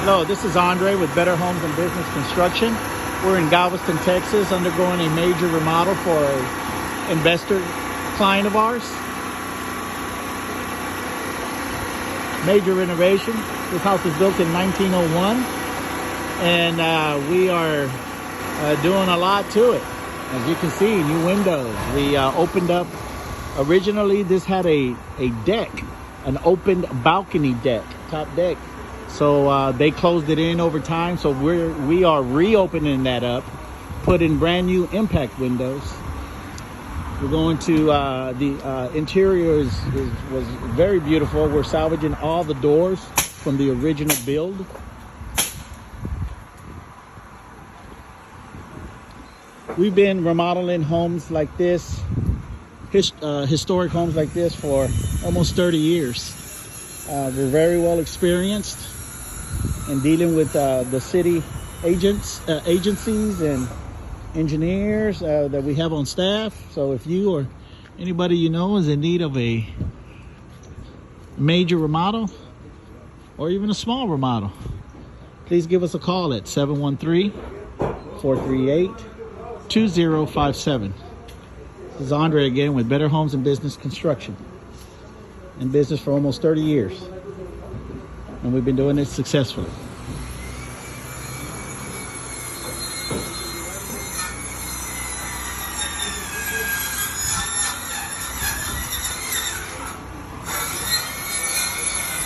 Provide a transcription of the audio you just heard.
Hello, this is Andre with Better Homes and Business Construction. We're in Galveston, Texas, undergoing a major remodel for an investor client of ours. Major renovation. This house was built in 1901, and we are doing a lot to it. As you can see, new windows. We opened up. Originally, this had a deck, an open balcony deck, top deck. So they closed it in over time. So we are reopening that up, put in brand new impact windows. We're going to the interior was very beautiful. We're salvaging all the doors from the original build. We've been remodeling homes like this, historic homes like this, for almost 30 years. We're very well experienced in dealing with the city agencies and engineers that we have on staff. So if you or anybody you know is in need of a major remodel or even a small remodel, please give us a call at 713-438-2057. This is Andre again with Better Homes and Business Construction. In business for almost 30 years. And we've been doing it successfully.